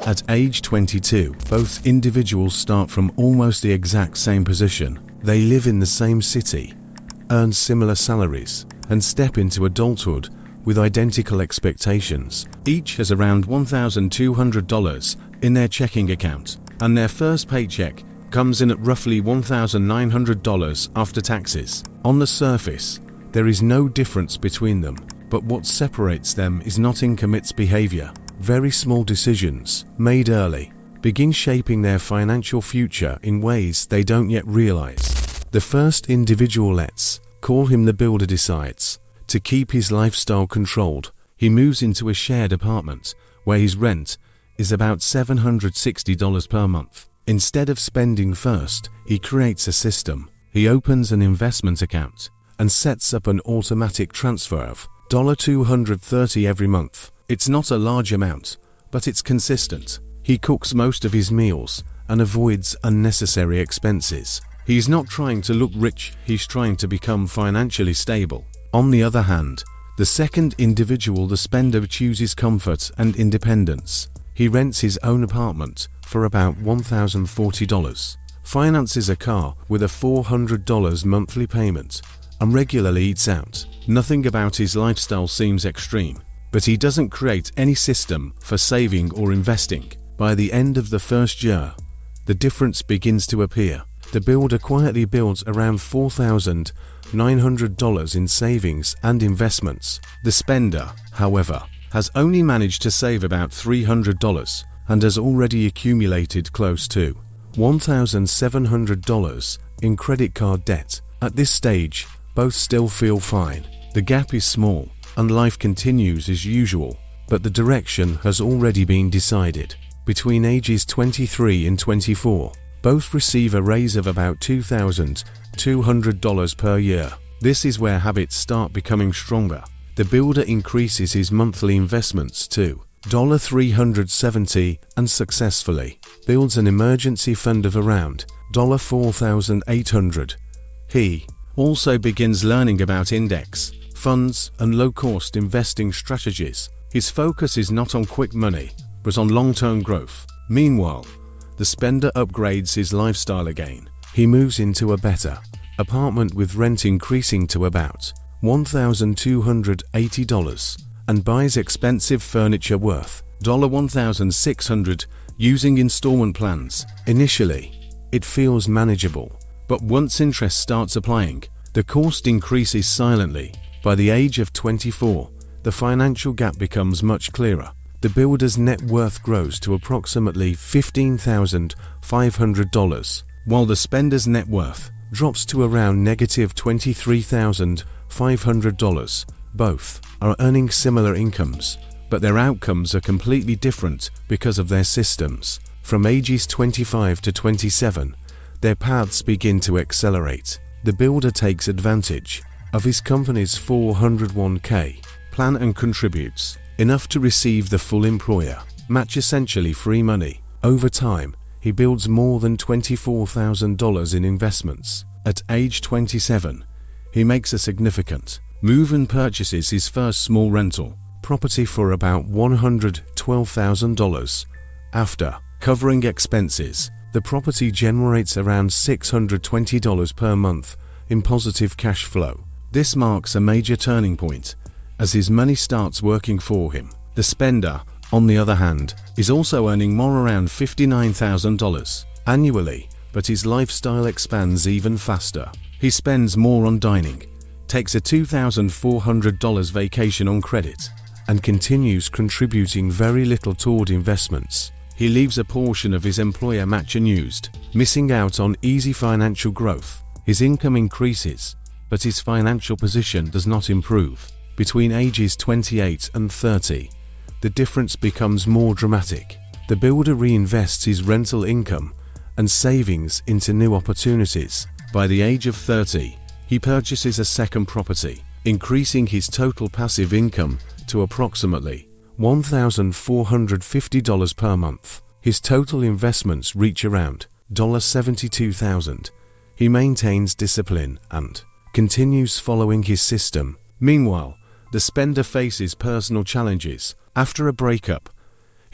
At age 22, both individuals start from almost the exact same position. They live in the same city, earn similar salaries, and step into adulthood with identical expectations. Each has around $1,200 in their checking account, and their first paycheck comes in at roughly $1,900 after taxes. On the surface, there is no difference between them, but what separates them is not income, it's behavior. Very small decisions, made early, begin shaping their financial future in ways they don't yet realize. The first individual, let's call him the builder, decides to keep his lifestyle controlled. He moves into a shared apartment where his rent is about $760 per month. Instead of spending first, he creates a system. He opens an investment account and sets up an automatic transfer of $230 every month. It's not a large amount, but it's consistent. He cooks most of his meals and avoids unnecessary expenses. He's not trying to look rich, he's trying to become financially stable. On the other hand, the second individual, the spender, chooses comfort and independence. He rents his own apartment for about $1,040, finances a car with a $400 monthly payment, and regularly eats out. Nothing about his lifestyle seems extreme, but he doesn't create any system for saving or investing. By the end of the first year, the difference begins to appear. The builder quietly builds around $4,900 in savings and investments. The spender, however, has only managed to save about $300 and has already accumulated close to $1,700 in credit card debt. At this stage, both still feel fine. The gap is small and life continues as usual, but the direction has already been decided. Between ages 23 and 24, both receive a raise of about $2,200 per year. This is where habits start becoming stronger. The builder increases his monthly investments to $370 and successfully builds an emergency fund of around $4,800. He also begins learning about index funds and low-cost investing strategies. His focus is not on quick money, but on long-term growth. Meanwhile, the spender upgrades his lifestyle again. He moves into a better apartment with rent increasing to about $1,280 and buys expensive furniture worth $1,600 using installment plans. Initially, it feels manageable, but once interest starts applying, the cost increases silently. By the age of 24, the financial gap becomes much clearer. The builder's net worth grows to approximately $15,500, while the spender's net worth drops to around negative $23,500. Both are earning similar incomes, but their outcomes are completely different because of their systems. From ages 25 to 27, their paths begin to accelerate. The builder takes advantage of his company's 401k plan and contributes enough to receive the full employer match, essentially free money. Over time, he builds more than $24,000 in investments. At age 27, he makes a significant move and purchases his first small rental property for about $112,000. After covering expenses, the property generates around $620 per month in positive cash flow. This marks a major turning point as his money starts working for him. The spender, on the other hand, is also earning more, around $59,000 annually, but his lifestyle expands even faster. He spends more on dining, takes a $2,400 vacation on credit, and continues contributing very little toward investments. He leaves a portion of his employer match unused, missing out on easy financial growth. His income increases, but his financial position does not improve. Between ages 28 and 30, the difference becomes more dramatic. The builder reinvests his rental income and savings into new opportunities. By the age of 30, he purchases a second property, increasing his total passive income to approximately $1,450 per month. His total investments reach around $72,000. He maintains discipline and continues following his system. Meanwhile, the spender faces personal challenges. After a breakup,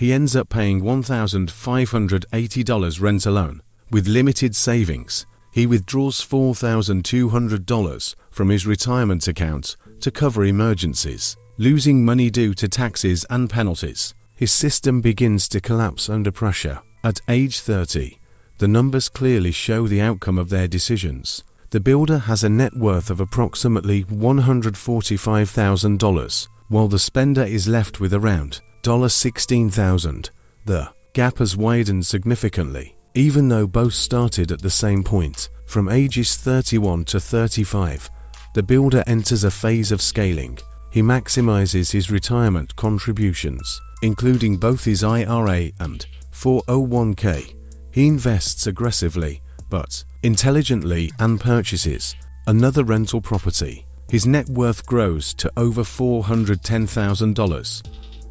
he ends up paying $1,580 rent alone. With limited savings, he withdraws $4,200 from his retirement account to cover emergencies, losing money due to taxes and penalties. His system begins to collapse under pressure. At age 30, the numbers clearly show the outcome of their decisions. The builder has a net worth of approximately $145,000, while the spender is left with around $16,000. The gap has widened significantly, even though both started at the same point. From ages 31 to 35, the builder enters a phase of scaling. He maximizes his retirement contributions, including both his IRA and 401k. He invests aggressively, but intelligently, and purchases another rental property. His net worth grows to over $410,000.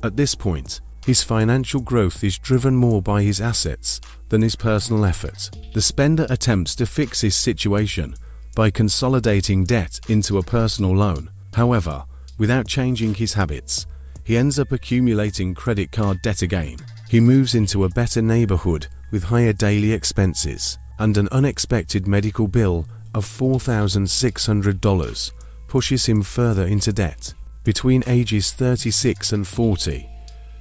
At this point, his financial growth is driven more by his assets than his personal effort. The spender attempts to fix his situation by consolidating debt into a personal loan. However, without changing his habits, he ends up accumulating credit card debt again. He moves into a better neighborhood with higher daily expenses, and an unexpected medical bill of $4,600 pushes him further into debt. Between ages 36 and 40,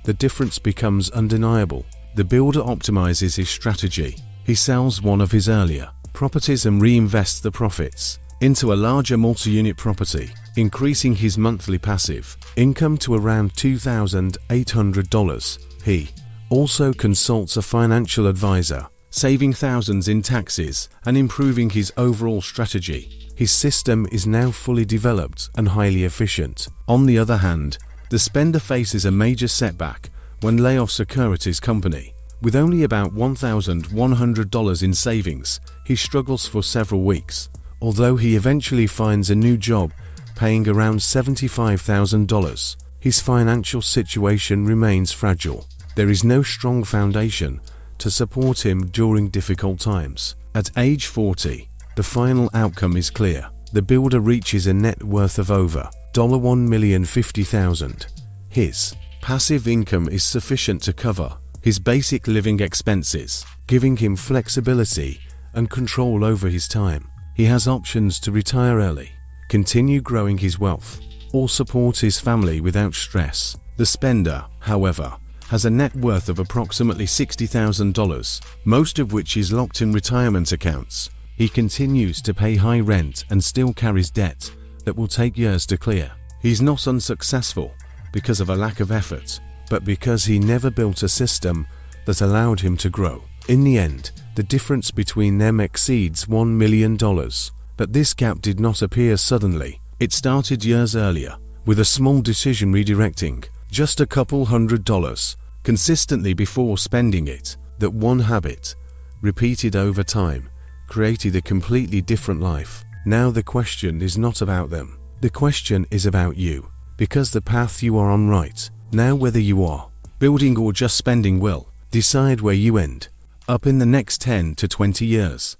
the difference becomes undeniable. The builder optimizes his strategy. He sells one of his earlier properties and reinvests the profits into a larger multi-unit property, increasing his monthly passive income to around $2,800. He also consults a financial advisor, saving thousands in taxes and improving his overall strategy. His system is now fully developed and highly efficient. On the other hand, the spender faces a major setback when layoffs occur at his company. With only about $1,100 in savings, he struggles for several weeks, although he eventually finds a new job paying around $75,000. His financial situation remains fragile. There is no strong foundation to support him during difficult times. At age 40, the final outcome is clear. The builder reaches a net worth of over $1,050,000. His passive income is sufficient to cover his basic living expenses, giving him flexibility and control over his time. He has options to retire early, continue growing his wealth, or support his family without stress. The spender, however, has a net worth of approximately $60,000, most of which is locked in retirement accounts. He continues to pay high rent and still carries debt that will take years to clear. He's not unsuccessful because of a lack of effort, but because he never built a system that allowed him to grow. In the end, the difference between them exceeds $1 million. But this gap did not appear suddenly. It started years earlier, with a small decision redirecting just a couple $100 consistently before spending it. That one habit, repeated over time, created a completely different life. Now the question is not about them. The question is about you, because the path you are on right now, whether you are building or just spending, will decide where you end up in the next 10 to 20 years.